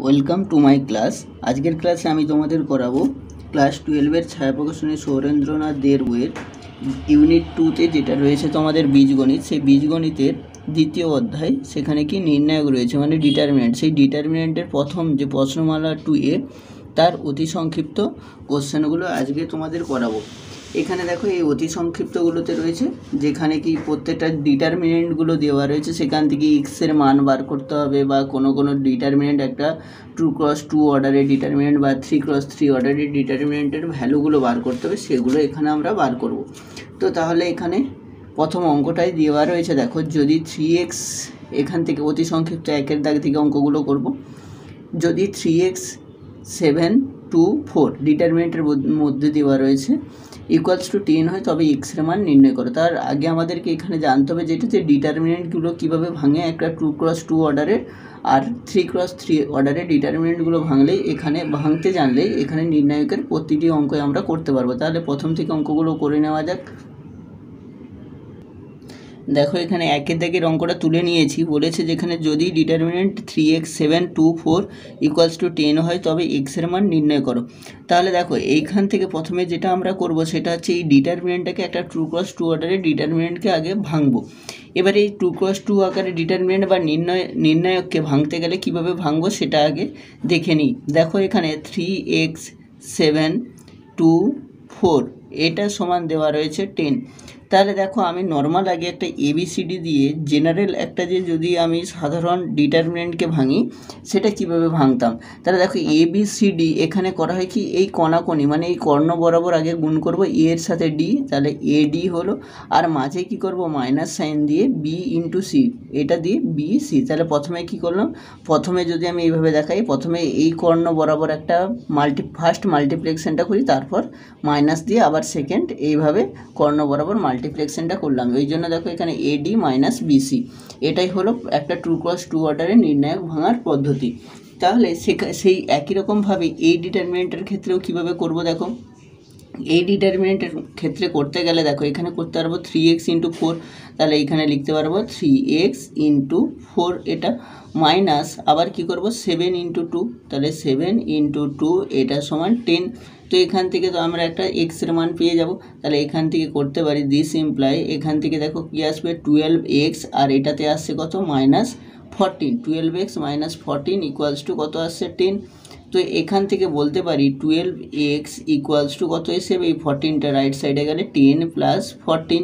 Welcome to my class. আজকের ক্লাসে আমি তোমাদের করাবো ক্লাস 12-এর ছায়াপ্রকাশনী সৌরেন্দ্রনাথ দের বইয়ের ইউনিট 2-তে যেটা রয়েছে তোমাদের বীজগণিত। সেই বীজগণিতের দ্বিতীয় অধ্যায়, সেখানে কি নির্ণায়ক রয়েছে মানে ডিটারমিনেন্ট। সেই ডিটারমিনেন্টের প্রথম যে প্রশ্নমালা 2A তার অতি সংক্ষিপ্ত কোশ্চেনগুলো আজকে তোমাদের করাবো। এখানে দেখো এই অতি সংক্ষিপ্তগুলোতে রয়েছে, যেখানে কি প্রত্যেকটা ডিটারমিনেন্টগুলো দেওয়া রয়েছে, সেখান থেকে এক্সের মান বার করতে হবে, বা কোনো ডিটারমিনেন্ট একটা 2x2 অর্ডারের ডিটারমিনেন্ট বা 3x3 অর্ডারের ডিটারমিনেন্টের ভ্যালুগুলো বার করতে হবে, সেগুলো এখানে আমরা বার করব। তো তাহলে এখানে প্রথম অঙ্কটাই দেওয়া রয়েছে, দেখো যদি 3x, এখান থেকে অতি সংক্ষিপ্ত একের দাগ থেকে অঙ্কগুলো করব। যদি 3x 7 2 4 ডিটারমিনেন্টের মধ্যে দেওয়া রয়েছে ইকুয়ালস টু 10 হয়, তবে এক্সের মান নির্ণয় করো। তার আগে আমাদেরকে এখানে জানতে হবে যেটা যে ডিটারমিনেন্টগুলো কীভাবে ভাঙে, একটা 2x2 অর্ডারের আর 3x3 অর্ডারের ডিটারমিনেন্টগুলো ভাঙলেই, এখানে ভাঙতে জানলেই এখানে নির্ণায়কের প্রতিটি অঙ্কই আমরা করতে পারবো। তাহলে প্রথম থেকে অঙ্কগুলো করে নেওয়া যাক। দেখো এখানে একের দাগের অঙ্কটা তুলে নিয়েছি, বলেছে যেখানে যদি ডিটারমিনেন্ট 3x 7 2 4 ইকুয়ালস টু 10 হয়, তবে এক্সের মান নির্ণয় করো। তাহলে দেখো এইখান থেকে প্রথমে যেটা আমরা করব সেটা হচ্ছে এই ডিটারমিনেন্টটাকে একটা 2x2 অর্ডারের ডিটারমিনেন্টকে আগে ভাঙবো। এবার এই 2x2 আকারে ডিটারমিনেন্ট বা নির্ণায়ককে ভাঙতে গেলে কিভাবে ভাঙবো সেটা আগে দেখে নিই। দেখো এখানে 3x 7 2 4 এটা সমান দেওয়া রয়েছে 10। তাহলে দেখো আমি নর্মাল আগে একটা ABCD দিয়ে জেনারেল একটা যে যদি আমি সাধারণ ডিটারমিনেন্টকে ভাঙি সেটা কিভাবে ভাঙতাম। তাহলে দেখো ABCD এখানে করা হয় কি, এই কণাকণি মানে এই কর্ণ বরাবর আগে গুণ করব A এর সাথে D, তাহলে AD হলো, আর মাঝে কি করব মাইনাস সাইন দিয়ে B ইন্টু C, এটা দিয়ে BC। তাহলে প্রথমে কি করলাম, প্রথমে যদি আমি এইভাবে দেখাই, প্রথমে এই কর্ণ বরাবর একটা ফার্স্ট মাল্টিপ্লেক্সনটা করি, তারপর মাইনাস দিয়ে আবার সেকেন্ড এইভাবে কর্ণ বরাবর মাল্টিপ্লেক্সনটা করলাম। ওই জন্য দেখো এখানে AD মাইনাস BC, এটাই হলো একটা 2x2 অর্ডারের নির্ণায়ক ভাঙার পদ্ধতি। তাহলে সেই একই রকমভাবে এই ডিটারমিনেন্টের ক্ষেত্রেও কীভাবে করব, দেখো এই ডিটারমিনেন্টের ক্ষেত্রে করতে গেলে দেখো এখানে করতে পারবো 3x ইন্টু 4, তাহলে এখানে লিখতে পারবো 3x ইন্টু 4, এটা মাইনাস আবার কি করব 7 ইন্টু 2, তাহলে 7 ইন্টু 2 এটা সমান 10। তো এখান থেকে তো আমরা একটা এক্সের মান পেয়ে যাব। তাহলে এখান থেকে করতে পারি দিস ইমপ্লাই, এখান থেকে দেখো কী আসবে 12x, আর এটাতে আসছে কত minus 14, 12x minus 14 equals to কত আসছে 10। তো এখান থেকে বলতে পারি 12x ইকুয়ালস টু কত এসে, এই 14টা রাইট সাইডে গেলে 10 প্লাস 14।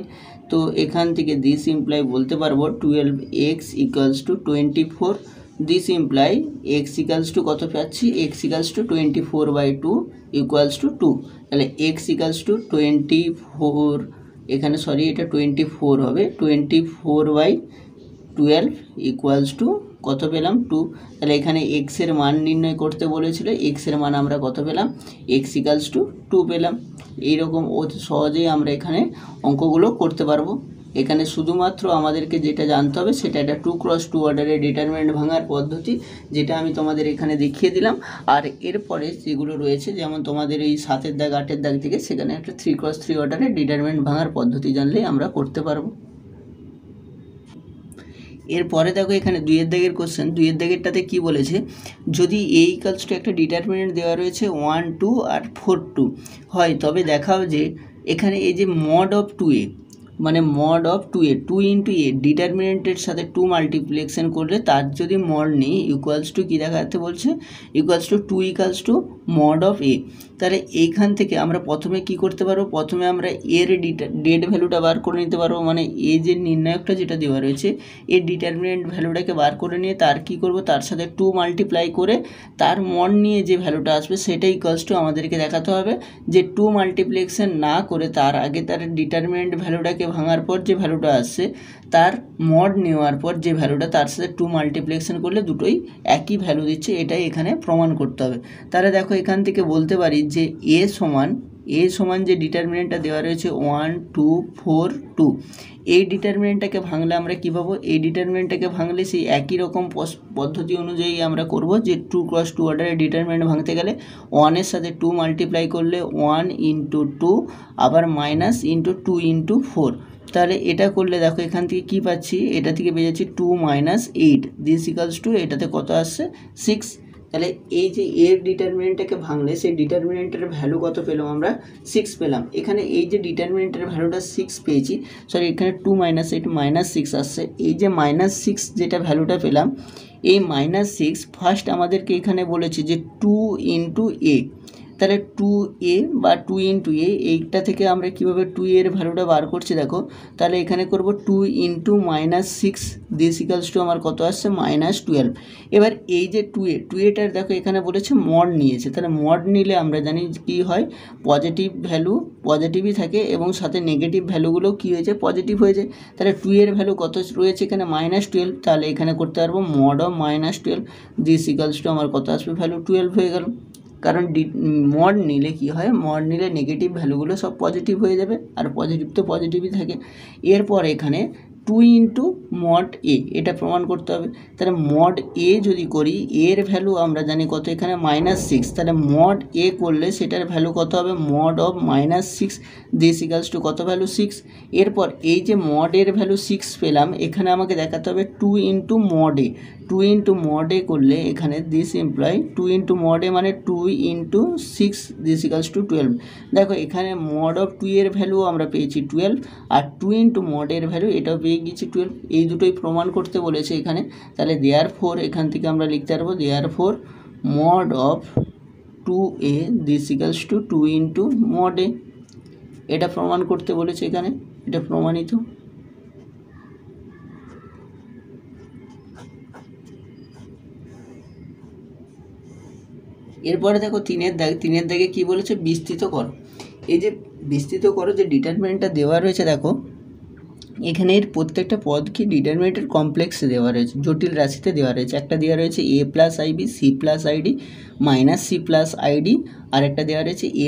তো এখান থেকে দিস ইমপ্লাই বলতে পারবো 12x equals to 24। This imply x equals to কত পাচ্ছি, x equals to 24/2 equals to 2। তাহলে x ইকুয়ালস টু 24, এখানে সরি এটা 24 হবে, 24/12 ইকুয়ালস টু কত পেলাম 2। তাহলে এখানে এক্সের মান নির্ণয় করতে বলেছিল, এক্সের মান আমরা কত পেলাম, এক্স ইকালস টু 2 পেলাম। এইরকম অতি সহজেই আমরা এখানে অঙ্কগুলো করতে পারবো। এখানে শুধুমাত্র আমাদেরকে যেটা জানতে হবে সেটা একটা 2x2 অর্ডারের ডিটারমিনেন্ট ভাঙার পদ্ধতি, যেটা আমি তোমাদের এখানে দেখিয়ে দিলাম। আর এরপরে যেগুলো রয়েছে, যেমন তোমাদের এই 7-এর দাগ 8-এর দাগ থেকে, সেখানে একটা 3x3 অর্ডারের ডিটারমিনেন্ট ভাঙার পদ্ধতি জানলেই আমরা করতে পারবো। এরপরে দেখো এখানে 2-এর দাগের কোশ্চেন, 2-এর দাগেরটাতে কী বলেছে, যদি A ইকালস টু একটা ডিটারমিনেন্ট দেওয়া রয়েছে 1 2 আর 4 2 হয়, তবে দেখাও যে এখানে এই যে মড অফ 2A মানে mod of 2A 2 into A ডিটারমিনেন্টের সাথে 2 মাল্টিপ্লেক্সন করলে তার যদি মড নেই ইকুয়ালস টু কী দেখাতে বলছে, equals to 2 equals two mod of A। তাহলে এইখান থেকে আমরা প্রথমে কি করতে পারবো, প্রথমে আমরা এর ডেড ভ্যালুটা বার করে নিতে পারবো, মানে এ যে নির্ণায়কটা যেটা দেওয়া রয়েছে এর ডিটারমিনেন্ট ভ্যালুটাকে বার করে নিয়ে তার কি করব, তার সাথে 2 মাল্টিপ্লাই করে তার মড নিয়ে যে ভ্যালুটা আসবে সেটা ইকুয়ালস টু আমাদেরকে দেখাতে হবে যে 2 মাল্টিপ্লেক্সন না করে তার আগে তার ডিটারমিনেন্ট ভ্যালুটাকে ভাঙার পর যে ভ্যালুটা আসছে তার মড নেওয়ার পর যে ভ্যালুটা তার সাথে 2 মাল্টিপ্লেক্সন করলে দুটোই একই ভ্যালু দিচ্ছে, এটাই এখানে প্রমাণ করতে হবে। তাহলে দেখো এখান থেকে বলতে পারি যে এ সমান যে ডিটারমিনেন্টটা দেওয়া রয়েছে 1 2 4 2, এই ডিটারমিনেন্টটাকে ভাঙলে আমরা কী পাবো, এই ডিটারমিনেন্টটাকে ভাঙলে সেই একই রকম পদ্ধতি অনুযায়ী আমরা করব যে 2x2 অর্ডারের ডিটারমিনেন্ট ভাঙতে গেলে 1-এর সাথে 2 মাল্টিপ্লাই করলে 1 ইন্টু 2 আবার মাইনাস ইন্টু 2 ইন্টু 4। তাহলে এটা করলে দেখো এখান থেকে কী পাচ্ছি, এটা থেকে পেয়ে যাচ্ছি 2 - 8 দিস ইকালস টু এটাতে কত আসছে 6। তাহলে এই যে এর ডিটারমিনেন্টটাকে ভাঙলে সেই ডিটারমিনেন্টের ভ্যালু কত পেলাম আমরা 6 পেলাম। এখানে এই যে ডিটারমিনেন্টের ভ্যালুটা 6 পেয়েছি, সরি এখানে 2 - 8 -6 আসছে। এই যে -6 যেটা ভ্যালুটা পেলাম, এই -6 ফার্স্ট আমাদেরকে এখানে বলেছে যে 2 × a, তাহলে 2a বা 2 × a, এইটা থেকে আমরা কীভাবে 2a এর ভ্যালুটা বার করছি দেখো। তাহলে এখানে করব 2 × -6 দিস ইকালস টু আমার কত আসছে -12। এবার এই যে 2a দেখো এখানে বলেছে মড নিয়েছে, তাহলে মড নিলে আমরা জানি কি হয়, পজিটিভ ভ্যালু পজিটিভই থাকে এবং সাথে নেগেটিভ ভ্যালুগুলো কী হয়েছে পজিটিভ হয়েছে। তাহলে 2 এর ভ্যালু কত রয়েছে এখানে -12, তাহলে এখানে করতে পারবো mod of -12 this equals two আমার কত আসবে ভ্যালু 12 হয়ে গেল। কারণ মড নিলে কি হয়, মড নিলে নেগেটিভ ভ্যালুগুলো সব পজিটিভ হয়ে যাবে, আর পজিটিভ তো পজিটিভই থাকে। এরপর এখানে 2 × mod a, এটা প্রমাণ করতে হবে। তাহলে mod a যদি করি, এর ভ্যালু আমরা জানি কত এখানে -6, তাহলে mod a করলে সেটার ভ্যালু কত হবে mod of -6 this equals two কত ভ্যালু 6। এরপর এই যে mod এর ভ্যালু 6 পেলাম, এখানে আমাকে দেখাতে হবে 2 × mod a, 2 × mod a করলে এখানে দিস ইমপ্লয় 2 × mod a মানে 2 × 6 দিস ইকালস টু 12। দেখো এখানে mod অফ 2 এর ভ্যালু আমরা পেয়েছি 12, আর 2 × mod এর ভ্যালু এটাও পেয়ে গেছি 12। এই দুটোই প্রমাণ করতে বলেছে এখানে। তাহলে দেয়ারফর এখান থেকে আমরা লিখতে পারবো therefore mod of 2a this equals two 2 × mod a, এটা প্রমাণ করতে বলেছে এখানে, এটা প্রমাণিত। এরপরে দেখো 3-এর দাগে কী বলেছে, বিস্তৃত করো। এই যে বিস্তৃত করো যে ডিটারমিনেন্টটা দেওয়া রয়েছে, দেখো এখানে এর প্রত্যেকটা পদ কি ডিটারমিনেন্টের কমপ্লেক্সে দেওয়া রয়েছে, জটিল রাশিতে দেওয়া রয়েছে। একটা দেওয়া রয়েছে a + ib, c + id, - c + id, আর একটা দেওয়া রয়েছে a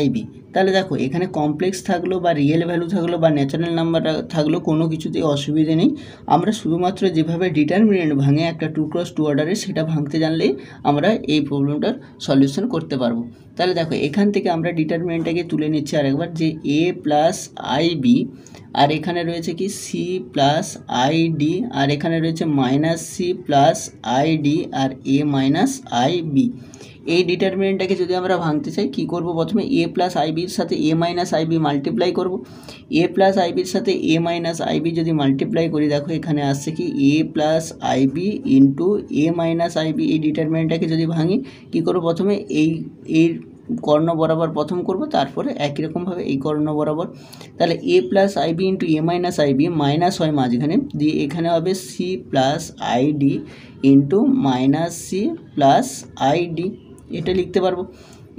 - ib। তাহলে দেখো এখানে কমপ্লেক্স থাকলো বা রিয়েল ভ্যালু থাকলো বা ন্যাচারাল নাম্বার থাকলো, কোনো কিছুতেই অসুবিধে নেই। আমরা শুধুমাত্র যেভাবে ডিটারমিনেন্ট ভাঙে একটা 2 × 2 অর্ডারে, সেটা ভাঙতে জানলেই আমরা এই প্রবলেমটার সলিউশন করতে পারবো। তাহলে দেখো এখান থেকে আমরা ডিটারমিনেন্টটাকে তুলে নিচ্ছি আরেকবার, যে a + ib, আর এখানে রয়েছে কি c + id, আর এখানে রয়েছে -c + id R a - ib। এই ডিটারমিনেন্টটাকে যদি আমরা ভাঙতে চাই কী করব, প্রথমে a + ib এর সাথে a - ib মাল্টিপ্লাই করব। a + ib এর সাথে a - ib যদি মাল্টিপ্লাই করি, দেখো এখানে আসছে কি a + ib × a - ib। এই ডিটারমিনেন্টটাকে যদি ভাঙি কী করব, প্রথমে এই কর্ণ বরাবর প্রথম করব, তারপরে একই রকমভাবে এই কর্ণ বরাবর। তাহলে a + ib × a - ib minus হয় মাঝখানে, দিয়ে এখানে হবে c + id × - c + id, এটা লিখতে পারবো।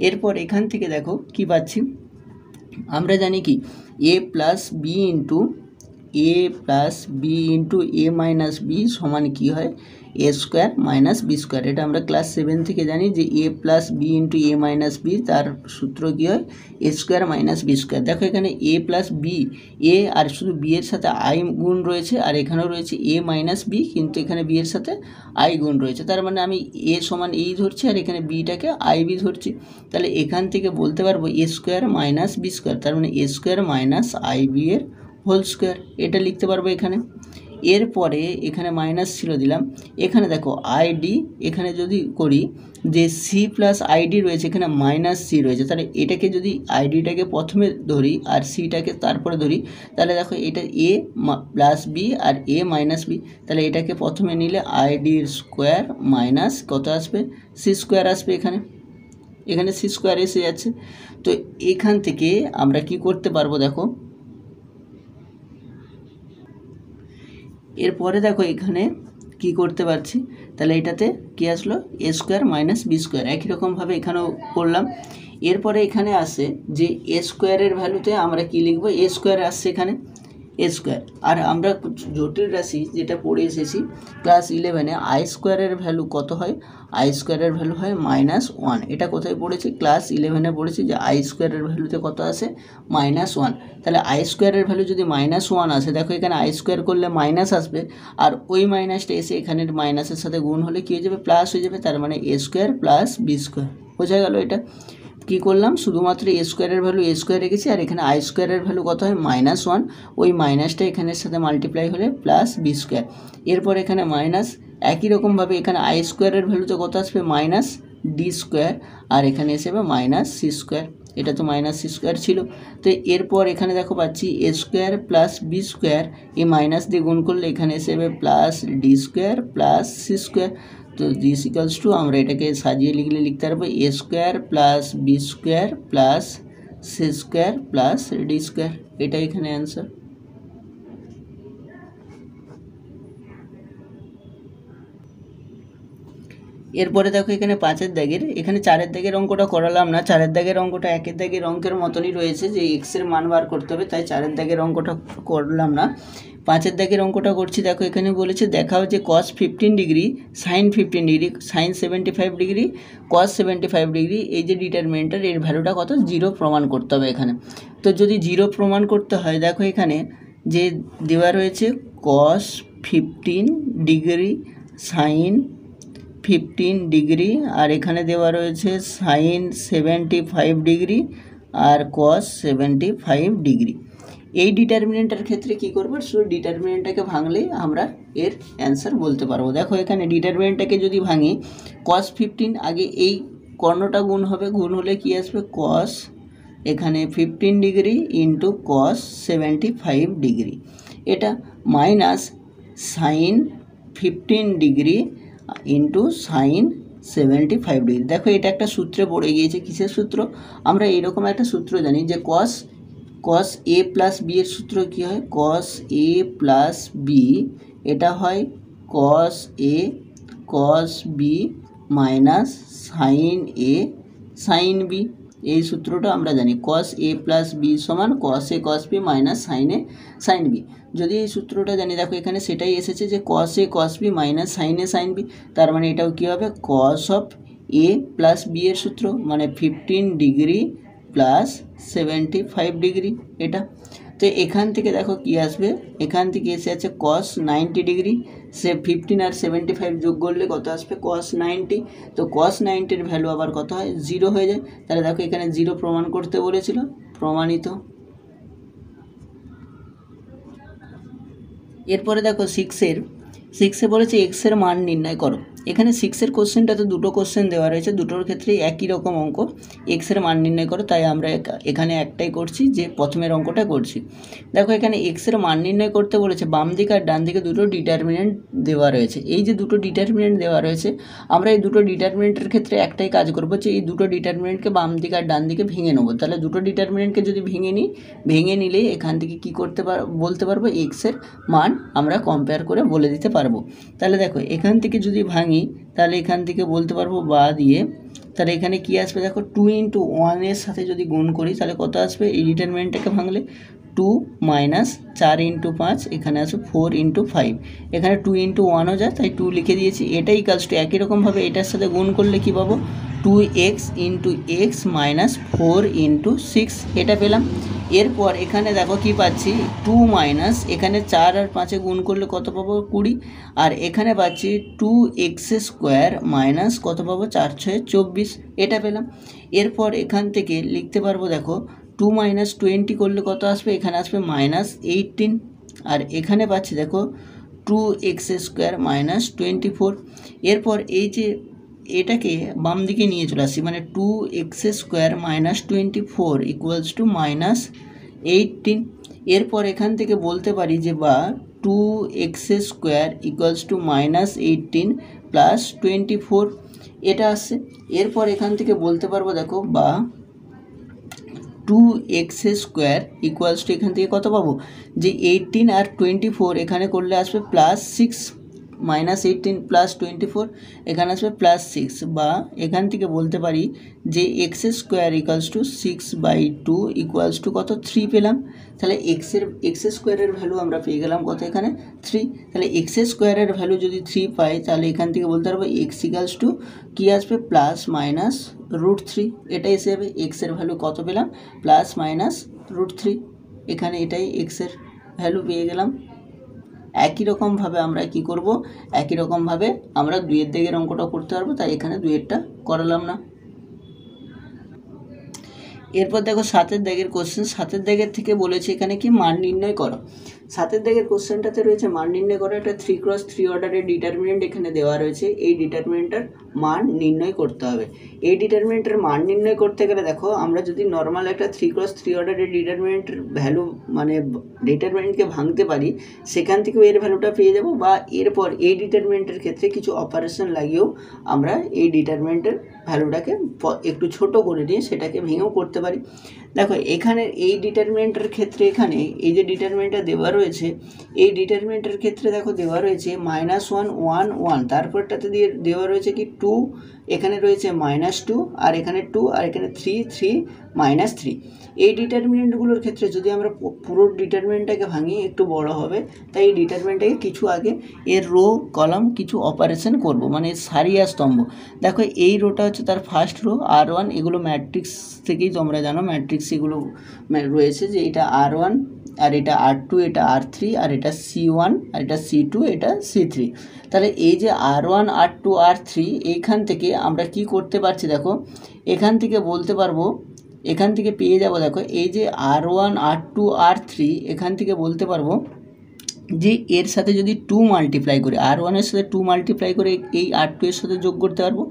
এরপর এখান থেকে দেখো কি পাচ্ছি, আমরা জানি কি a + b × a - b সমান কি হয়, a² - b²। এটা আমরা ক্লাস 7 থেকে জানি যে a + b × a - b, তার সূত্র কী হয় a² - b²। দেখো এখানে a + b, a আর শুধু b এর সাথে i গুণ রয়েছে, আর এখানেও রয়েছে a - b, কিন্তু এখানে b এর সাথে i গুণ রয়েছে, তার মানে আমি a সমান এই ধরছি আর এখানে bটাকে ib ধরছি। তাহলে এখান থেকে বলতে পারবো a² - b², তার মানে a² - ib এর হোল স্কোয়ার, এটা লিখতে পারবো এখানে। এরপরে এখানে মাইনাস ছিল দিলাম, এখানে দেখো আইডি, এখানে যদি করি যে সি প্লাস আইডি রয়েছে, এখানে -c রয়েছে, তাহলে এটাকে যদি আইডিটাকে প্রথমে ধরি আর সিটাকে তারপরে ধরি, তাহলে দেখো এটা a + b R a - b, তাহলে এটাকে প্রথমে নিলে আইডির স্কোয়ার মাইনাস কত আসবে c² আসবে, এখানে c² এসে যাচ্ছে। তো এখান থেকে আমরা কি করতে পারবো, দেখো এরপরে দেখো এখানে কি করতে পারছি, তাহলে এটাতে কি আসলো a² - b², একই রকমভাবে এখানেও করলাম। এরপরে এখানে আসে যে a² এর ভ্যালুতে আমরা কি লিখব, a² আসছে এখানে a², আর আমরা জটিল রাশি যেটা পড়ে এসেছি ক্লাস 11-এ i² এর ভ্যালু কত হয়, i² এর ভ্যালু হয় -1। এটা কোথায় পড়েছি, ক্লাস 11-এ পড়েছি যে i² এর ভ্যালুতে কত আসে -1। তাহলে i² এর ভ্যালু যদি -1 আসে, দেখো এখানে i² করলে মাইনাস আসবে, আর ওই মাইনাসটা এসে এখানের মাইনাসের সাথে গুণ হলে কী হয়ে যাবে, প্লাস হয়ে যাবে, তার মানে a² + b², বোঝা গেল এটা। কী করলাম, শুধুমাত্র এ স্কোয়ারের ভ্যালু এ স্কোয়ার রেখেছি, আর এখানে আই স্কোয়ারের ভ্যালু কত হয় -1, ওই মাইনাসটা এখানের সাথে মাল্টিপ্লাই হলে প্লাস বি স্কোয়ার। এরপর এখানে মাইনাস, একই রকমভাবে এখানে আই স্কোয়ারের ভ্যালুতে কত আসবে মাইনাস ডি স্কোয়ার, আর এখানে এসে মাইনাস সি স্কোয়ার, এটা তো মাইনাস সি স্কোয়ার ছিল। তো এরপর এখানে দেখো পাচ্ছি A square plus B square, এই মাইনাস দিয়ে গুণ করলে এখানে এসে plus D square plus C square. তো দিস ইকালস টু, আমরা এটাকে সাজিয়ে লিখতে পারবো A square plus B square plus C square plus D square, এটা এখানে অ্যান্সার। এরপরে দেখো এখানে 5-এর দাগের, এখানে 4-এর দাগের অঙ্কটা করালাম না, 4-এর দাগের অঙ্কটা 1-এর দাগের অঙ্কের মতনই রয়েছে, যে এক্সের মান বার করতে হবে, তাই 4-এর দাগের অঙ্কটা করলাম না। 5-এর দাগের অঙ্কটা করছি। দেখো এখানে বলেছে দেখাও যে cos 15 degree sine 15 degree sine 75 degree cos 75 degree, এই যে ডিটারমিনেন্টের এর ভ্যালুটা কত, 0 প্রমাণ করতে হবে এখানে। তো যদি 0 প্রমাণ করতে হয়, দেখো এখানে যে দেওয়া রয়েছে cos 15 ডিগ্রি সাইন 15 ডিগ্রি, আর এখানে দেওয়া রয়েছে সাইন 75 ডিগ্রি আর cos 75 ডিগ্রি। এই ডিটারমিনেন্টের ক্ষেত্রে কি করব, শুধু ডিটারমিনেন্টটাকে ভাঙলে আমরা এর অ্যান্সার বলতে পারবো। দেখো এখানে ডিটারমিনেন্টটাকে যদি ভাঙি, cos 15 আগে এই কর্ণটা গুণ হবে, গুণ হলে কি আসবে cos এখানে 15 ডিগ্রি ইন্টু cos 75 ডিগ্রি, এটা minus sine 15 degree into sign 75 degree. দেখো এটা একটা সূত্রে পড়ে গিয়েছে, কিসের সূত্র, আমরা এইরকম একটা সূত্র জানি যে cos a প্লাস বি এর সূত্র কী হয়, cos a প্লাস বি, এটা হয় cos a cos b minus sine a sine b, এই সূত্রটা আমরা জানি cos a প্লাস বি সমান cos a cos b minus sine a sine b। যদি এই সূত্রটা জানি, দেখো এখানে সেটাই এসেছে যে cos a cos b minus sine a sine b, তার মানে এটাও কী হবে cos of a plus b এর সূত্র, মানে 15 ডিগ্রি প্লাস 75 ডিগ্রি এটা। তো এখান থেকে দেখো কি আসবে, এখান থেকে এসে আছে cos 90 ডিগ্রি, সে 15 আর 75 যোগ করলে কত আসবে cos 90, তো cos 90-এর ভ্যালু আবার কত হয় 0 হয়ে যায়, তাহলে দেখো এখানে 0 প্রমাণ করতে বলেছিল, প্রমাণিত। এরপরে দেখো 6-এ বলেছে এক্সের মান নির্ণয় করো। এখানে 6-এর কোশ্চেনটাতে দুটো কোশ্চেন দেওয়া রয়েছে, দুটোর ক্ষেত্রেই একই রকম অঙ্ক, এক্সের মান নির্ণয় করো, তাই আমরা এখানে একটাই করছি, যে প্রথমের অঙ্কটা করছি। দেখো এখানে এক্সের মান নির্ণয় করতে বলেছে, বাম দিকে আর ডান দিকে দুটো ডিটারমিনেন্ট দেওয়া রয়েছে। এই যে দুটো ডিটারমিনেন্ট দেওয়া রয়েছে, আমরা এই দুটো ডিটারমিনেন্টের ক্ষেত্রে একটাই কাজ করবো, যে এই দুটো ডিটারমিনেন্টকে বাম দিকে আর ডান দিকে ভেঙে নেবো। তাহলে দুটো ডিটারমিনেন্টকে যদি ভেঙে নিলেই এখান থেকে কী বলতে পারবো, এক্সের মান আমরা কম্পেয়ার করে বলে দিতে পারবো। তাহলে দেখো এখান থেকে যদি ভাঙি, তাহলে এখান থেকে বলতে পারবো বা দিয়ে, তাহলে এখানে কি আসবে, দেখো 2 × 1 এর সাথে যদি গুণ করি তাহলে কত আসবে, এই ডিটারমিনেন্টটাকে ভাঙলে 2 মাইনাস 4 × 5, এখানে আসবে 4 × 5, এখানে 2 × 1ও যায়, তাই 2 লিখে দিয়েছি। এটাই কাজ টু, একই রকমভাবে এটার সাথে গুণ করলে কি পাবো, 2x × x মাইনাস 4 × 6, এটা পেলাম। এরপর এখানে দেখো কি পাচ্ছি, 2 মাইনাস এখানে 4 আর 5-এ গুণ করলে কত পাবো 20, আর এখানে পাচ্ছি 2x² মাইনাস কত পাবো 4 × 6 = 24, এটা পেলাম। এরপর এখান থেকে লিখতে পারবো, দেখো 2 - 20 করলে কত আসবে, এখানে আসবে -18, আর এখানে পাচ্ছি দেখো 2x² মাইনাস 24। এরপর এই যে এটাকে বাম দিকে নিয়ে চলে আসছি, মানে 2x² মাইনাস 24 = -18। এরপর এখান থেকে বলতে পারি যে বা 2x² -18 প্লাস 24, এটা আসছে। এরপর এখান থেকে বলতে পারবো, দেখো বা 2x² এখান থেকে কত পাবো, যে 18 আর 24 এখানে করলে আসবে +6, -18 প্লাস 24 এখানে আসবে +6, বা এখান থেকে বলতে পারি যে x² = 6/2 কত 3 পেলাম। তাহলে x² এর ভ্যালু আমরা পেয়ে গেলাম কত, এখানে 3। তাহলে x² এর ভ্যালু যদি 3 পাই, তাহলে এখান থেকে বলতে পারবো x = কি আসবে +-√3, এটা এসে যাবে। x এর ভ্যালু কত পেলাম, +-√3, এখানে এটাই x এর ভ্যালু পেয়ে গেলাম। একই রকমভাবে আমরা কি করব, একই রকমভাবে আমরা 2-এর দিকের অঙ্কটা করতে পারবো, তাই এখানে 2-এরটা করালাম না। এরপর দেখো 7 দাগের কোশ্চেন, 7 দাগের থেকে বলেছে এখানে কি মান নির্ণয় করো। 7 দাগের কোশ্চেনটাতে রয়েছে মান নির্ণয় করো, একটা 3x3 অর্ডারের ডিটারমিনেন্ট এখানে দেওয়া রয়েছে, এই ডিটারমিনেন্টের মান নির্ণয় করতে হবে। এই ডিটারমিনেন্টের মান নির্ণয় করতে গেলে দেখো আমরা যদি নর্মাল একটা 3x3 অর্ডারের ডিটারমিনেন্টের ভ্যালু মানে ডিটারমিনেন্টকে ভাঙতে পারি, সেখান থেকেও এর ভ্যালুটা পেয়ে যাব, বা এরপর এই ডিটারমিনেন্টের ক্ষেত্রে কিছু অপারেশন লাগিয়েও আমরা এই ডিটারমিনেন্টের ভ্যালুটাকে একটু ছোট করে নিয়ে সেটাকে ভেঙেও করতে পারি। দেখো এখানে এই ডিটারমিনেন্টের ক্ষেত্রে এখানে এই যে ডিটারমিনেন্টটা দেওয়া রয়েছে, এই ডিটারমিনেন্টের ক্ষেত্রে দেখো দেওয়া রয়েছে -1 1 1, তারপরটাতে দিয়ে দেওয়া রয়েছে কি 2, এখানে রয়েছে -2, আর এখানে 2, আর এখানে 3 3 -3। এই ডিটারমিনেন্টগুলোর ক্ষেত্রে যদি আমরা পুরো ডিটারমিনেন্টটাকে ভাঙি একটু বড় হবে, তাই এই ডিটারমিনেন্টটাকে কিছু আগে এর রো কলাম কিছু অপারেশন করব, মানে সারি আর স্তম্ভ। দেখো এই রোটা হচ্ছে তার ফার্স্ট রো R1, এগুলো ম্যাট্রিক্স থেকেই তোমরা জানো, ম্যাট্রিক্স এগুলো রয়েছে যে এটা R1, আর এটা R2, এটা R3, আর এটা C1, আর এটা C2, এটা C3। তাহলে এই যে R1 R2 R3 এইখান থেকে আমরা কি করতে পারছি, দেখো এখান থেকে বলতে পারবো, এখান থেকে পেয়ে যাব, দেখো এই যে R1 R2 R3 এখান থেকে বলতে পারবো যে এর সাথে যদি 2 মাল্টিপ্লাই করে, R1 এর সাথে 2 মাল্টিপ্লাই করে এই R2 এর সাথে যোগ করতে পারবো,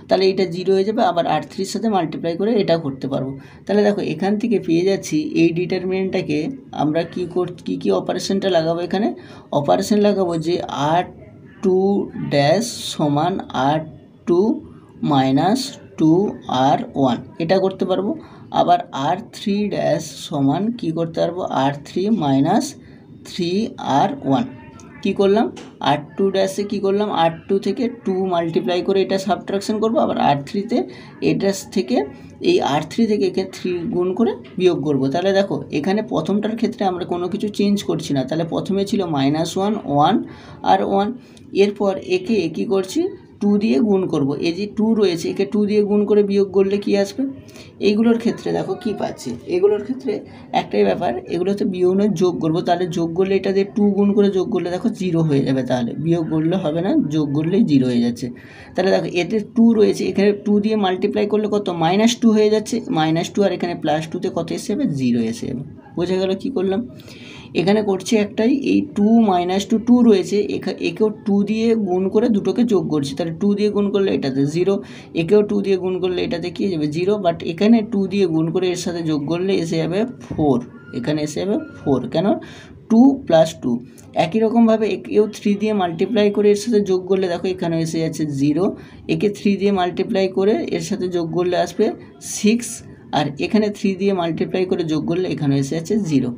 তাহলে এটা 0 হয়ে যাবে, আবার R3 এর সাথে মাল্টিপ্লাই করে এটা করতে পারবো। তাহলে দেখো এখান থেকে পেয়ে যাচ্ছি এই ডিটারমিনেন্টটাকে আমরা কি অপারেশনটা লাগাবো, এখানে অপারেশন লাগাবো যে R2 ড্যাশ সমান R2 মাইনাস 2R1, এটা করতে পারবো। আবার R3 ড্যাশ সমান কি করতে পারবো, R3 মাইনাস 3R1। কী করলাম, R2 ড্যাশে কী করলাম, R2 থেকে 2 মাল্টিপ্লাই করে এটা সাবট্রাকশন করবো, আবার R3তে এটা থেকে এই R3 থেকে একে 3 গুণ করে বিয়োগ করব। তাহলে দেখো এখানে প্রথমটার ক্ষেত্রে আমরা কোনো কিছু চেঞ্জ করছি না, তাহলে প্রথমে ছিল -1 1 আর 1, এরপর একে কী করছি 2 দিয়ে গুণ করব, এই যে 2 রয়েছে একে 2 দিয়ে গুণ করে বিয়োগ করলে কি আসবে। এইগুলোর ক্ষেত্রে দেখো কি পাচ্ছি, এগুলোর ক্ষেত্রে একটাই ব্যাপার, এগুলোতে বিয়োগ নয় যোগ করব, তাহলে যোগ করলে এটা দিয়ে 2 গুণ করে যোগ করলে দেখো 0 হয়ে যাবে, তাহলে বিয়োগ করলে হবে না, যোগ করলেই 0 হয়ে যাচ্ছে। তাহলে দেখো এতে 2 রয়েছে, এখানে 2 দিয়ে মাল্টিপ্লাই করলে কত -2 হয়ে যাচ্ছে, -2, আর এখানে +2তে কত এসে যাবে, 0 এসে যাবে। বোঝা গেল কি করলাম, এখানে করছি একটাই, এই 2 -2 2 রয়েছে, একেও 2 দিয়ে গুণ করে দুটোকে যোগ করছি, তাহলে 2 দিয়ে গুণ করলে এটাতে 0, একেও 2 দিয়ে গুণ করলে এটাতে কী যাবে 0, বাট এখানে 2 দিয়ে গুণ করে এর সাথে যোগ করলে এসে যাবে 4, এখানে এসে যাবে 4, কেন 2 + 2। একই রকমভাবে একেও 3 দিয়ে মাল্টিপ্লাই করে এর সাথে যোগ করলে দেখো এখানে এসে যাচ্ছে 0, একে 3 দিয়ে মাল্টিপ্লাই করে এর সাথে যোগ করলে আসবে 6, আর এখানে 3 দিয়ে মাল্টিপ্লাই করে যোগ করলে এখানে এসে যাচ্ছে 0,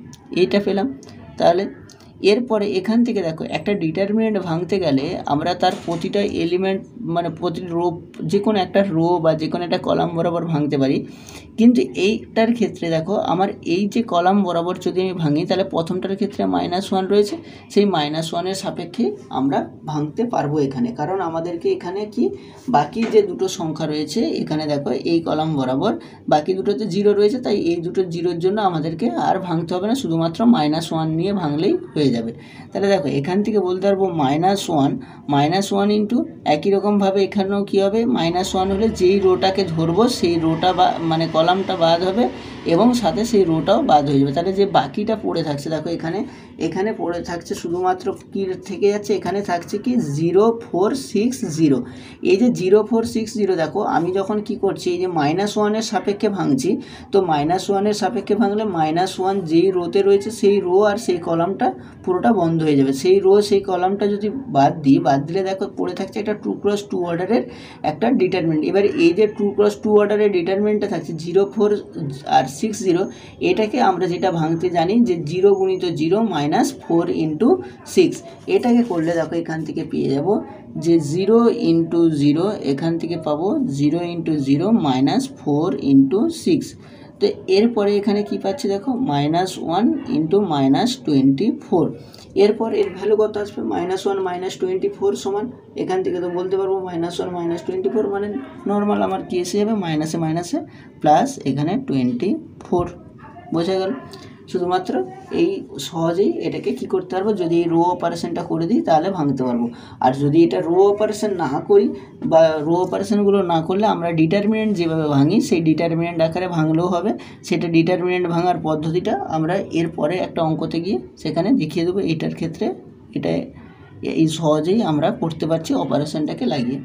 এইটা পেলাম। তাহলে এরপরে এখান থেকে দেখো একটা ডিটারমিনেন্ট ভাঙতে গেলে আমরা তার প্রতিটা এলিমেন্ট মানে প্রতিটি রো, যে কোনো একটা রো বা যে কোনো একটা কলাম বরাবর ভাঙতে পারি, কিন্তু এইটার ক্ষেত্রে দেখো আমার এই যে কলাম বরাবর যদি আমি ভাঙি, তাহলে প্রথমটার ক্ষেত্রে -1 রয়েছে, সেই -1-এর সাপেক্ষে আমরা ভাঙতে পারবো এখানে, কারণ আমাদেরকে এখানে কি বাকি যে দুটো সংখ্যা রয়েছে এখানে দেখো এই কলাম বরাবর বাকি দুটোতে 0 রয়েছে, তাই এই দুটো 0-এর জন্য আমাদেরকে আর ভাঙতে হবে না, শুধুমাত্র -1 নিয়ে ভাঙলেই হয়ে যাবে। তাহলে দেখো এখান থেকে বলতে পারবো -1 ইন্টু একই রকমভাবে এখানেও কী হবে, -1 হলে যেই রোটাকে ধরবো সেই রোটা বা মানে কলামটা বাদ হবে এবং সাথে সেই রোটাও বাদ হয়ে যাবে। তাহলে যে বাকিটা পড়ে থাকছে দেখো এখানে পড়ে থাকছে শুধুমাত্র কী থেকে যাচ্ছে, এখানে থাকছে কি 0 4 6 0। এই যে 0 4 6 0 দেখো আমি যখন কি করছি এই যে -1-এর সাপেক্ষে ভাঙছি, তো -1-এর সাপেক্ষে ভাঙলে -1 যেই রোতে রয়েছে সেই রো আর সেই কলামটা পুরোটা বন্ধ হয়ে যাবে, সেই রো সেই কলামটা যদি বাদ দিলে দেখো পড়ে থাকছে একটা 2x2 অর্ডারের একটা ডিটারমিনেন্ট। এবার এই যে 2x2 অর্ডারের ডিটারমিনেন্টটা থাকছে 0 4 আর 6 0, এটাকে আমরা যেটা ভাঙতে জানি যে 0 গুণিত 0 -4 × 6, এটাকে করলে দেখো এখান থেকে পেয়ে যাব যে 0 × 0, এখান থেকে পাবো 0 × 0 -4 × 6। তো এরপরে এখানে কি পাচ্ছি দেখো -1 × -24, এরপর এর ভ্যালু কত আসবে, -1 -24 সমান, এখান থেকে তো বলতে পারবো -1 -24 মানে নর্মাল আমার কি এসে যাবে মাইনাসে প্লাস এখানে 24। বোঝা গেল। শুধুমাত্র এই সহজেই এটাকে কি করতে পারবো, যদি এই রো অপারেশনটা করে দিই তাহলে ভাঙতে পারবো। আর যদি এটা রো অপারেশন না করি বা রো অপারেশনগুলো না করলে আমরা ডিটারমিনেন্ট যেভাবে ভাঙি সেই ডিটারমিনেন্ট আকারে ভাঙলেও হবে। সেটা ডিটারমিনেন্ট ভাঙার পদ্ধতিটা আমরা এরপরে একটা অঙ্কতে গিয়ে সেখানে দেখিয়ে দেবো। এটার ক্ষেত্রে এটা এই সহজেই আমরা করতে পারছি অপারেশনটাকে লাগিয়ে।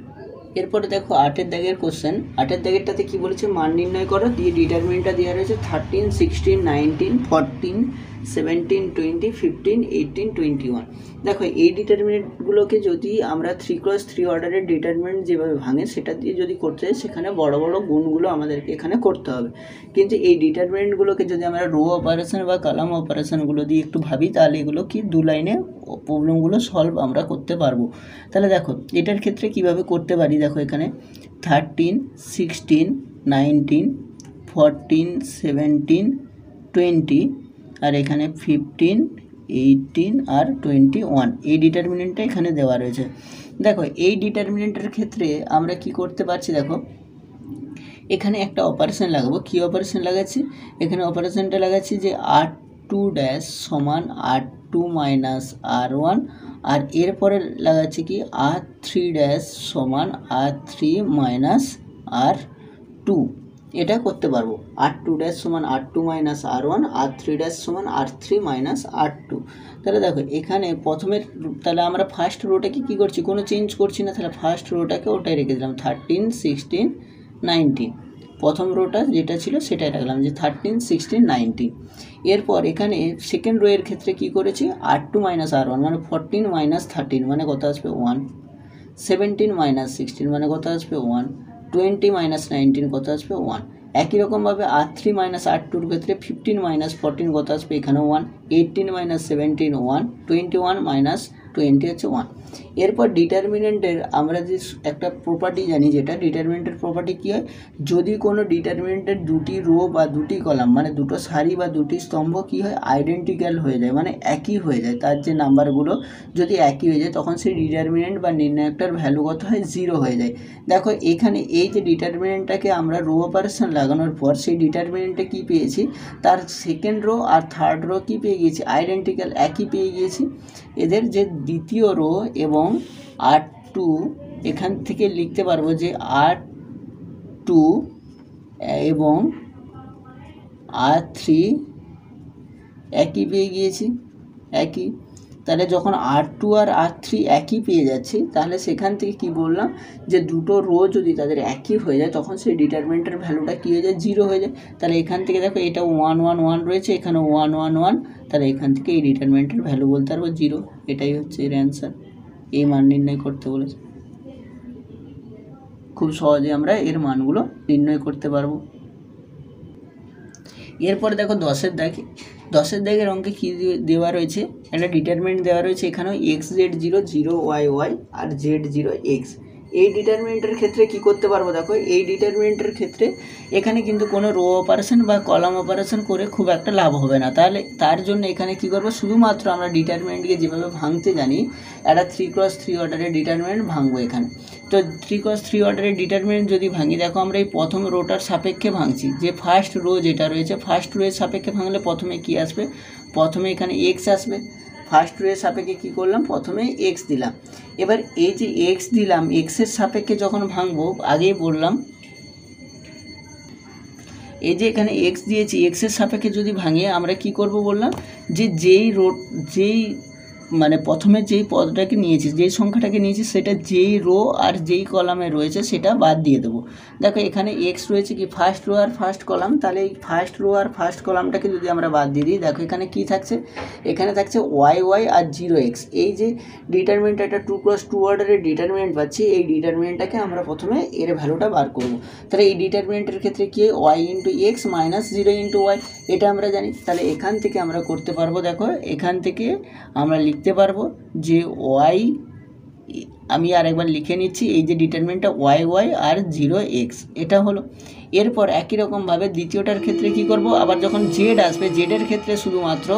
এরপরে দেখো 8 দাগের কোশ্চেন। 8 দাগেরটাতে কি বলেছে, মান নির্ণয় করো, দিয়ে ডিটারমিনেন্টটা দেওয়া রয়েছে 13, 16, 19, 14, 17, 20, 15, 18, 21। দেখো এই ডিটারমিনেন্টগুলোকে যদি আমরা 3x3 অর্ডারের ডিটারমিনেন্ট যেভাবে ভাঙে সেটা দিয়ে যদি করতে চাই, সেখানে বড় বড় গুণগুলো আমাদেরকে এখানে করতে হবে। কিন্তু এই ডিটারমিনেন্টগুলোকে যদি আমরা রো অপারেশন বা কলাম অপারেশনগুলো দিয়ে একটু ভাবি, তাহলে এগুলো কি 2 লাইনে প্রবলেমগুলো সলভ আমরা করতে পারবো। তাহলে দেখো এটার ক্ষেত্রে কিভাবে করতে পারি, দেখো এখানে 13, 16, 19, 14, 17, 20 আর এখানে 15, 18 আর 21 এই ডিটারমিনেন্টটা এখানে দেওয়া রয়েছে। দেখো এই ডিটারমিনেন্টের ক্ষেত্রে আমরা কি করতে পারছি, দেখো এখানে একটা অপারেশন লাগাবো। কি অপারেশন লাগাচ্ছি, এখানে অপারেশনটা লাগাচ্ছি যে R2 ড্যাশ সমান R2 মাইনাস R1, আর এরপরে লাগাচ্ছি কি R3 ড্যাশ সমান R3 মাইনাস R2। এটা করতে পারবো, R2 ড্যাশ সমান R2 minus R1, R3 dash সমান R3 মাইনাস R2। তাহলে দেখো এখানে প্রথমের, তাহলে আমরা ফার্স্ট রোটাকে কী করছি, কোনো চেঞ্জ করছি না, তাহলে ফার্স্ট রোটাকে ওটাই রেখে দিলাম 13, 16, 19। প্রথম রোটা যেটা ছিল সেটাই রাখলাম যে 13, 16, 19। এরপর এখানে সেকেন্ড রো এর ক্ষেত্রে কী করেছি, R2 মাইনাস R1 মানে 14 মাইনাস 13 মানে কত আসবে 1, 17 মাইনাস 16 মানে কত আসবে 1, 20 মাইনাস 19 কত আসবে 1। একই রকমভাবে R3 মাইনাস R2-র ক্ষেত্রে 15 মাইনাস 14 কত আসবে এখানে 1, 18 মাইনাস 17 1, 21 মাইনাস 20 হচ্ছে 1। এরপর ডিটারমিনেন্টের আমরা যে একটা প্রপার্টি জানি, যেটা ডিটারমিনেন্টের প্রপার্টি কী হয়, যদি কোনো ডিটারমিনেন্টের দুটি রো বা দুটি কলাম মানে দুটো সারি বা দুটি স্তম্ভ কী হয়, আইডেন্টিক্যাল হয়ে যায়, মানে একই হয়ে যায়, তার যে নাম্বারগুলো যদি একই হয়ে যায় তখন সেই ডিটারমিনেন্ট বা নির্ণায়কটার ভ্যালু কত হয়, 0 হয়ে যায়। দেখো এখানে এই যে ডিটারমিনেন্টটাকে আমরা রো অপারেশন লাগানোর পর সেই ডিটারমিনেন্টে কী পেয়েছি, তার সেকেন্ড রো আর থার্ড রো কী পেয়ে গিয়েছি, আইডেন্টিক্যাল একই পেয়ে গিয়েছি। এদের যে দ্বিতীয় রো এবং R2 এখান থেকে লিখতে পারবো যে R2 এবং R3 একই পেয়ে গিয়েছি, একই। তাহলে যখন R2 আর R3 একই পেয়ে যাচ্ছি, তাহলে সেখান থেকে কি বললাম যে দুটো রো যদি তাদের একই হয়ে যায় তখন সেই ডিটারমিনেন্টের ভ্যালুটা কী হয়ে যায়, 0 হয়ে যায়। তাহলে এখান থেকে দেখো এটা 1 1 1 রয়েছে, এখানে 1 1 1, তাহলে এখান থেকে এই ডিটারমিনেন্টের ভ্যালু বলতে পারবো 0। এটাই হচ্ছে এর অ্যান্সার। এই মান নির্ণয় করতে বলেছে, খুব সহজে আমরা এর মানগুলো নির্ণয় করতে পারবো। এরপরে দেখো 10 দাগের অঙ্কে কী দেওয়া রয়েছে, একটা ডিটারমিনেন্ট দেওয়া রয়েছে, এখানেও XZ 0 0 YY আর Z0 X। এই ডিটারমিনেন্টের ক্ষেত্রে কি করতে পারবো, দেখো এই ডিটারমিনেন্টের ক্ষেত্রে এখানে কিন্তু কোনো রো অপারেশন বা কলাম অপারেশন করে খুব একটা লাভ হবে না। তাহলে তার জন্য এখানে কি করবো, শুধুমাত্র আমরা ডিটারমিনেন্টকে যেভাবে ভাঙতে জানি, একটা 3x3 অর্ডারের ডিটারমিনেন্ট ভাঙবো এখানে। তো 3x3 অর্ডারের ডিটারমিনেন্ট যদি ভাঙি, দেখো আমরা এই প্রথম রোটার সাপেক্ষে ভাঙছি, যে ফার্স্ট রো যেটা রয়েছে ফার্স্ট রো এর সাপেক্ষে ভাঙলে প্রথমে কি আসবে, প্রথমে এখানে x আসবে। ফার্স্ট রো এর সাপেক্ষে কী করলাম, প্রথমে x দিলাম। এবার এই যে x দিলাম, এক্সের সাপেক্ষে যখন ভাঙবো, আগেই বললাম এই যে এখানে x দিয়েছি, এক্সের সাপেক্ষে যদি ভাঙিয়ে আমরা কি করব বললাম, যে যেই মানে প্রথমে যেই পদটাকে নিয়েছি, যেই সংখ্যাটাকে নিয়েছি, সেটা যেই রো আর যেই কলামে রয়েছে সেটা বাদ দিয়ে দেবো। দেখো এখানে x রয়েছে কি ফার্স্ট রো আর ফার্স্ট কলাম, তাহলে এই ফার্স্ট রো আর ফার্স্ট কলামটাকে যদি আমরা বাদ দিয়ে দিই, দেখো এখানে কি থাকছে, এখানে থাকছে YY আর 0X। এই যে ডিটারমিনেন্ট, একটা 2x2 অর্ডারের ডিটারমিনেন্ট পাচ্ছি, এই ডিটারমিনেন্টটাকে আমরা প্রথমে এর ভ্যালুটা বার করব। তাহলে এই ডিটারমিনেন্টের ক্ষেত্রে কি y into X minus 0 into Y, এটা আমরা জানি। তাহলে এখান থেকে আমরা করতে পারবো, দেখো এখান থেকে আমরা লিখতে পারবো যে y, আমি আরেকবার লিখে নিচ্ছি, এই যে ডিটারমিনেন্টটা YY আর 0X এটা হলো। এরপর একই রকমভাবে দ্বিতীয়টার ক্ষেত্রে কি করব, আবার যখন z আসবে, জেডের ক্ষেত্রে শুধুমাত্র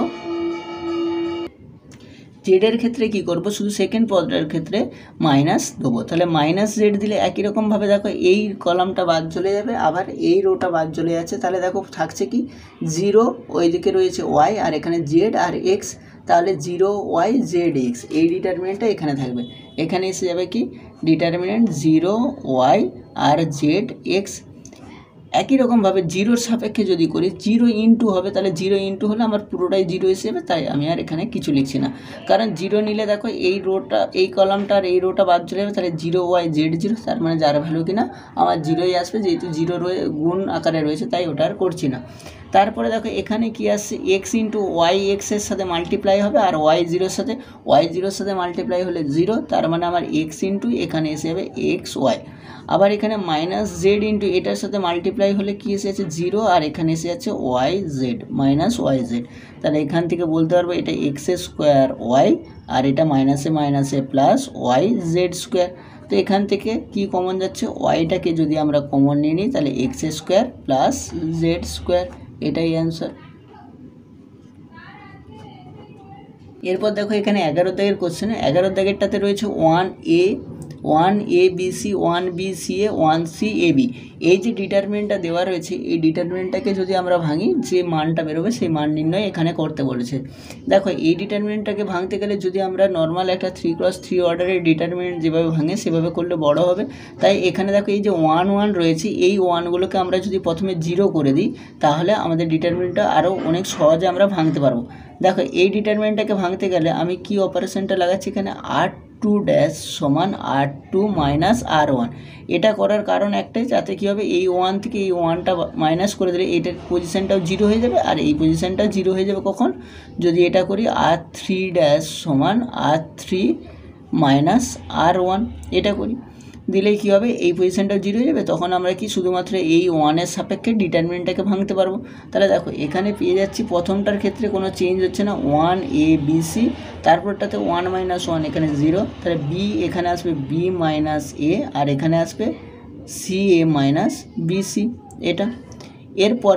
জেডের ক্ষেত্রে কি করব, শুধু সেকেন্ড পদটার ক্ষেত্রে মাইনাস দেবো। তাহলে মাইনাস জেড দিলে একই রকমভাবে দেখো এই কলামটা বাদ চলে যাবে, আবার এই রোটা বাদ চলে যাচ্ছে। তাহলে দেখো থাকছে কি 0, ওইদিকে রয়েছে ওয়াই, আর এখানে জেড আর এক্স। তাহলে 0y zx এই ডিটারমিনেন্টটা এখানে থাকবে। এখানে এসে যাবে কি ডিটারমিনেন্ট 0y আর zx। একই রকমভাবে জিরোর সাপেক্ষে যদি করি 0 ইন্টু হবে, তাহলে 0 ইন্টু হলে আমার পুরোটাই 0 এসে যাবে, তাই আমি আর এখানে কিছু লিখছি না। কারণ 0 নিলে দেখো এই রোটা, এই কলামটা আর এই রোটা বাদ চলে যাবে, তাহলে 0y z0, তার মানে যার ভ্যালু কিনা আমার 0ই আসবে, যেহেতু 0 গুণ আকারে রয়েছে তাই ওটা আর করছি না। তারপরে দেখো এখানে কি আসছে, এক্স ইন্টু ওয়াই এক্সের সাথে মাল্টিপ্লাই হবে, আর ওয়াই জিরোর সাথে মাল্টিপ্লাই হলে 0, তার মানে আমার এক্স ইন্টু এখানে এসে যাবে এক্স ওয়াই। আবার এখানে মাইনাস জেড ইন্টু এটার সাথে মাল্টিপ্লাই হলে কি এসে যাচ্ছে 0, আর এখানে এসে যাচ্ছে Y Z minus Y Z. তাহলে এখান থেকে বলতে পারবো এটা এক্স স্কোয়ার ওয়াই, আর এটা মাইনাসে প্লাস ওয়াই জেড স্কোয়ার। তো এখান থেকে কি কমন যাচ্ছে, ওয়াইটাকে যদি আমরা কমন নিয়ে নিই তাহলে x square plus Z square, এটাই অ্যান্সার। এরপর দেখো এখানে 11 দাগের কোশ্চেনে 11 দাগেরটাতে রয়েছে 1a 1abc 1bca 1cab। এই যে ডিটারমিনেন্টটা দেওয়া রয়েছে, এই ডিটারমিনেন্টটাকে যদি আমরা ভাঙি যে মানটা বেরোবে সেই মান নির্ণয় এখানে করতে বলেছে। দেখো এই ডিটারমিনেন্টটাকে ভাঙতে গেলে যদি আমরা নর্মাল একটা 3x3 অর্ডারের ডিটারমিনেন্ট যেভাবে ভাঙে সেভাবে করলে বড় হবে। তাই এখানে দেখো এই যে 1 1 রয়েছে, এই 1গুলোকে আমরা যদি প্রথমে 0 করে দিই তাহলে আমাদের ডিটারমিনেন্টটা আরও অনেক সহজে আমরা ভাঙতে পারবো। দেখো এই ডিটারমিনেন্টটাকে ভাঙতে গেলে আমি কি অপারেশনটা লাগাচ্ছি, এখানে r2 ড্যাশ সমান r2 মাইনাস r1। এটা করার কারণ একটাই, যাতে কী হবে এই 1 থেকে এই 1টা মাইনাস করে দিলে এইটার পজিশানটাও 0 হয়ে যাবে, আর এই পজিশানটাও 0 হয়ে যাবে কখন, যদি এটা করি r3 ড্যাশ সমান r3 মাইনাস r1 এটা করি, দিলেই কী হবে এই পজিশানটাও 0 হয়ে যাবে। তখন আমরা কি শুধুমাত্র এই 1-এর সাপেক্ষে ডিটারমিনেন্টটাকে ভাঙতে পারবো। তাহলে দেখো এখানে পেয়ে যাচ্ছি প্রথমটার ক্ষেত্রে কোনো চেঞ্জ হচ্ছে না, 1abc, তারপরটাতে 1 মাইনাস 1 এখানে 0, তাহলে b এখানে আসবে b মাইনাস এ, আর এখানে আসবে ca মাইনাস bc এটা। এরপর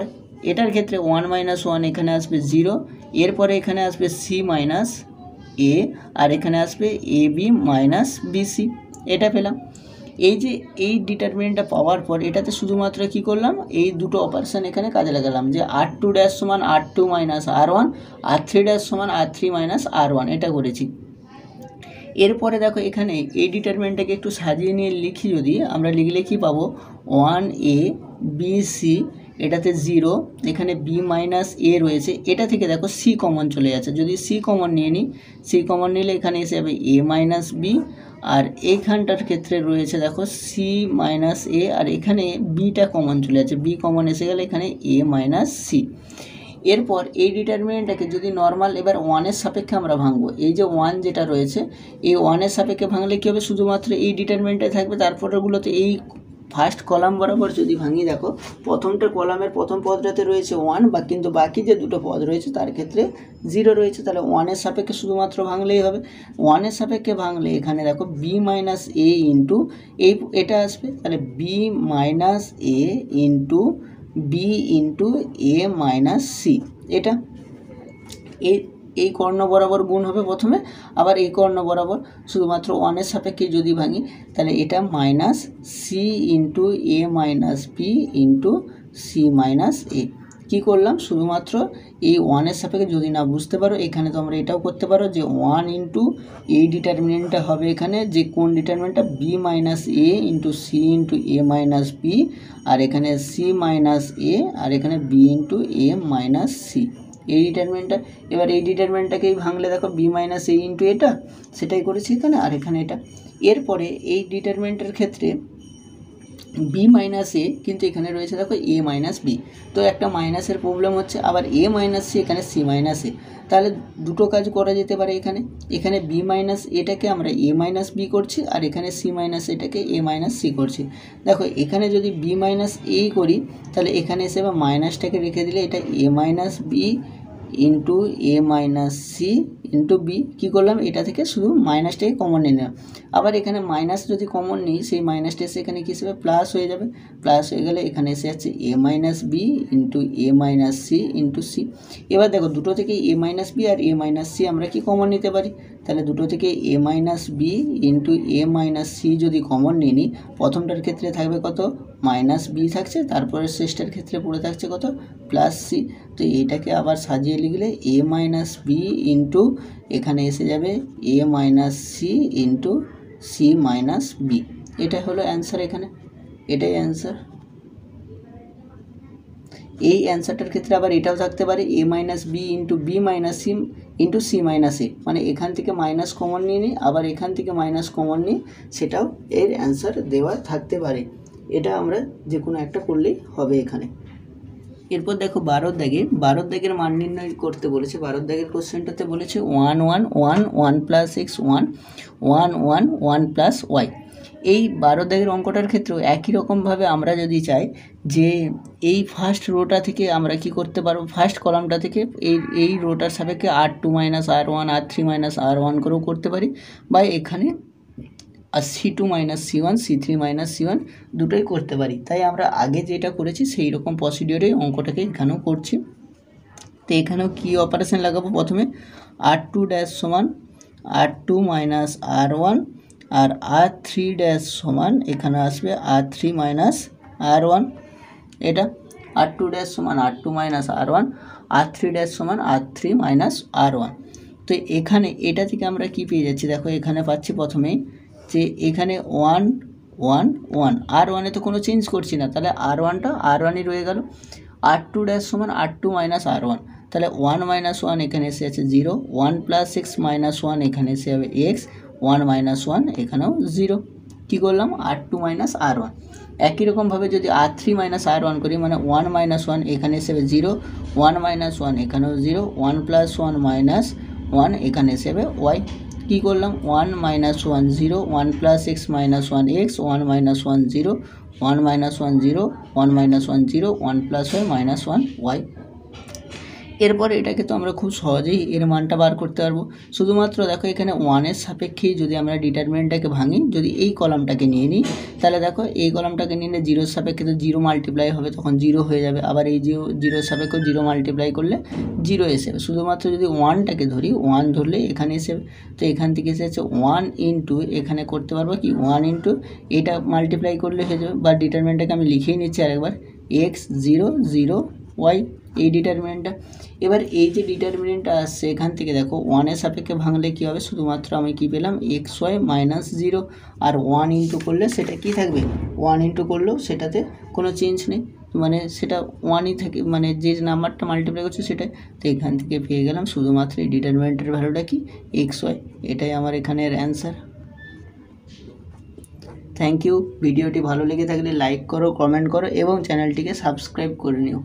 এটার ক্ষেত্রে 1 মাইনাস 1 এখানে আসবে 0, এরপরে এখানে আসবে c মাইনাস এ, আর এখানে আসবে ab মাইনাস bc এটা পেলাম। এই যে এই ডিটারমিনেন্টটা পাওয়ার পর এটাতে শুধুমাত্র কি করলাম, এই দুটো অপারেশন এখানে কাজে লাগালাম, যে r2 ড্যাশ সমান r2 minus r1, r3 dash সমান r3 মাইনাস r1 এটা করেছি। এরপরে দেখো এখানে এই ডিটারমিনেন্টটাকে একটু সাজিয়ে নিয়ে লিখি, যদি আমরা লিখলে কি পাবো, 1abc এটাতে 0, এখানে b মাইনাস এ রয়েছে, এটা থেকে দেখো c কমন চলে যাচ্ছে, যদি c কমন নিয়ে নিই, c কমন নিলে এখানে এসে যাবে a মাইনাস বি, আর এইখানটার ক্ষেত্রে রয়েছে দেখো সি মাইনাস এ, আর এখানে বিটা কমন চলে যাচ্ছে, বি কমন এসে গেলে এখানে এ মাইনাস সি। এরপর এই ডিটারমিনেন্টটাকে যদি নর্মাল এবার 1-এর সাপেক্ষে আমরা ভাঙবো, এই যে 1 যেটা রয়েছে এই 1-এর সাপেক্ষে ভাঙলে কী হবে, শুধুমাত্র এই ডিটারমিনেন্টে থাকবে, তারপরেগুলোতে এই ফার্স্ট কলাম বরাবর যদি ভাঙি, দেখো প্রথমটা কলামের প্রথম পদটাতে রয়েছে 1, বা কিন্তু বাকি যে দুটো পদ রয়েছে তার ক্ষেত্রে 0 রয়েছে, তাহলে 1-এর সাপেক্ষে শুধুমাত্র ভাঙলেই হবে। 1-এর সাপেক্ষে ভাঙলে এখানে দেখো বি মাইনাস এ ইন্টু এটা আসবে, তাহলে B minus A into B into A minus C এটা। এই কর্ণ বরাবর গুণ হবে প্রথমে, আবার এই কর্ণ বরাবর শুধুমাত্র 1-এর সাপেক্ষে যদি ভাঙি তাহলে এটা minus C into A minus B into C minus A. কী করলাম, শুধুমাত্র এই 1-এর সাপেক্ষে যদি না বুঝতে পারো এখানে তোমরা এটাও করতে পারো, যে 1 ইন্টু এই ডিটারমিনেন্টটা হবে এখানে যে কোন ডিটারমিনেন্টটা, B minus A into C into A minus B, আর এখানে সি মাইনাস এ, আর এখানে B into A minus C এই ডিটারমিনেন্টটা। এবার এই ডিটারমিনেন্টটাকেই ভাঙলে দেখো বি মাইনাস এ ইন্টু এটা, সেটাই করেছি এখানে, আর এখানে এটা। এরপরে এই ডিটারমিনেন্টের ক্ষেত্রে বি মাইনাস এ, কিন্তু এখানে রয়েছে দেখো এ মাইনাস বি, তো একটা মাইনাসের প্রবলেম হচ্ছে, আবার এ মাইনাস সি এখানে সি মাইনাস এ, তাহলে দুটো কাজ করা যেতে পারে। এখানে বি মাইনাস এটাকে আমরা এ মাইনাস বি করছি, আর এখানে সি মাইনাস এটাকে এ মাইনাস সি করছি। দেখো এখানে যদি বি মাইনাস এ করি তাহলে এখানে এসে মাইনাসটাকে রেখে দিলে এটা এ minus B into A minus C into B কী করলাম, এটা থেকে শুধু মাইনাসটাকে কমন নিয়ে নিলাম। আবার এখানে মাইনাস যদি কমন নিই, সেই মাইনাসটা এসে এখানে কী হিসেবে প্লাস হয়ে যাবে। প্লাস হয়ে গেলে এখানে এসে যাচ্ছে এ minus B into A minus C into C. এবার দেখো দুটো থেকে এ মাইনাস বি আর এ মাইনাস সি আমরা কি কমন নিতে পারি, তাহলে দুটো থেকে এ minus B into A minus C যদি কমন নিয়ে নিই, প্রথমটার ক্ষেত্রে থাকবে কত মাইনাস বি থাকছে, তারপরে শেষটার ক্ষেত্রে পড়ে থাকছে কত প্লাস সি। তো এইটাকে আবার সাজিয়ে লিখলে এ মাইনাস বি ইন্টু এখানে এসে যাবে A minus C into C minus B. এটা হলো অ্যান্সার, এখানে এটাই অ্যান্সার। এই অ্যান্সারটার ক্ষেত্রে আবার এটাও থাকতে পারে A minus B into B minus C into C minus A, মানে এখান থেকে মাইনাস কমন নিয়ে নিই, আবার এখান থেকে মাইনাস কমন নিই, সেটাও এর অ্যান্সার দেওয়া থাকতে পারে। এটা আমরা যে কোনো একটা করলেই হবে এখানে। এরপর দেখো 12 দাগের মান নির্ণয় করতে বলেছে। 12 দাগের কোশ্চেনটাতে বলেছে 1 1 1 1 প্লাস এক্স 1 1 1 1 প্লাস ওয়াই। এই 12 দাগের অঙ্কটার ক্ষেত্রেও একই রকমভাবে আমরা যদি চাই যে এই ফার্স্ট রোটা থেকে আমরা কি করতে পারবো, ফার্স্ট কলামটা থেকে এই রোটার সাপেক্ষে R2 minus R1 R3 minus R1 করেও করতে পারি, বা এখানে আর C2 minus C1 C3 minus C1 দুটোই করতে পারি। তাই আমরা আগে যেটা করেছি সেই রকম প্রসিডিওরেই অঙ্কটাকে এখানেও করছি। তো এখানেও কী অপারেশন লাগাবো, প্রথমে R2 ড্যাশ সমান R2 মাইনাস R1 আর R3 ড্যাশ সমান এখানে আসবে R3 মাইনাস R1। এটা R2 ড্যাশ সমান R2 minus R1, R3 dash সমান R3 মাইনাস R1। তো এখানে এটা থেকে আমরা কি পেয়ে যাচ্ছি, দেখো এখানে পাচ্ছি প্রথমেই যে এখানে 1 1 1, R1-এ তো কোনো চেঞ্জ করছি না, তাহলে R1টা R1ই রয়ে গেল। R2 ড্যাশ সমান R2 মাইনাস R1, তাহলে 1 মাইনাস 1 এখানে এসে আছে 0, 1 প্লাস এক্স মাইনাস 1 এখানে এসে যাবে এক্স, 1 মাইনাস 1 এখানেও 0। কী করলাম, R2 মাইনাস R1। একই রকমভাবে যদি R3 মাইনাস R1 করি, মানে 1 মাইনাস 1 এখানে এসে যাবে 0, 1 মাইনাস 1 এখানেও 0, 1 প্লাস 1 মাইনাস 1 এখানে এসে যাবে ওয়াই। কী করলাম, 1 minus 1 0, 1 plus X minus 1 X, 1 minus 1 0, 1 minus 1 0, 1 minus 1 0, 1 plus Y minus 1 Y. এরপর এটাকে তো আমরা খুব সহজেই এর মানটা বার করতে পারবো। শুধুমাত্র দেখো এখানে 1-এর সাপেক্ষেই যদি আমরা ডিটারমিনেন্টটাকে ভাঙি, যদি এই কলামটাকে নিয়ে নিই, তাহলে দেখো এই কলামটাকে নিলে 0-এর সাপেক্ষে তো 0 মাল্টিপ্লাই হবে, তখন 0 হয়ে যাবে। আবার এই 0-এর সাপেক্ষে 0 মাল্টিপ্লাই করলে 0 এসে যাবে। শুধুমাত্র যদি 1টাকে ধরি, 1 ধরলে এখানে এসে যাবে। তো এখান থেকে এসে যাচ্ছে 1 ইন্টু এখানে করতে পারবো কি 1 ইন্টু এটা মাল্টিপ্লাই করলে হয়ে যাবে, বা ডিটারমিনেন্টটাকে আমি লিখেই নিচ্ছি আরেকবার, x 0 0 y, এই ডিটারমিনেন্টটা। এবার এই যে ডিটারমিনেন্টটা আসছে এখান থেকে দেখো 1-এর সাপেক্ষে ভাঙলে কী হবে, শুধুমাত্র আমি কি পেলাম xy মাইনাস 0, আর 1 ইন্টু করলে সেটা কি থাকবে, 1 ইন্টু করলেও সেটাতে কোনো চেঞ্জ নেই, মানে সেটা 1ই থাকে, মানে যে নাম্বারটা মাল্টিপ্লাই করছে সেটাই। তো এখান থেকে পেয়ে গেলাম শুধুমাত্র এই ডিটারমিনেন্টের ভ্যালুটা কি xy। এটাই আমার এখানের অ্যান্সার। Thank you. ভিডিওটি ভালো লেগে থাকলে লাইক করো, কমেন্ট করো এবং চ্যানেলটিকে সাবস্ক্রাইব করে নিও।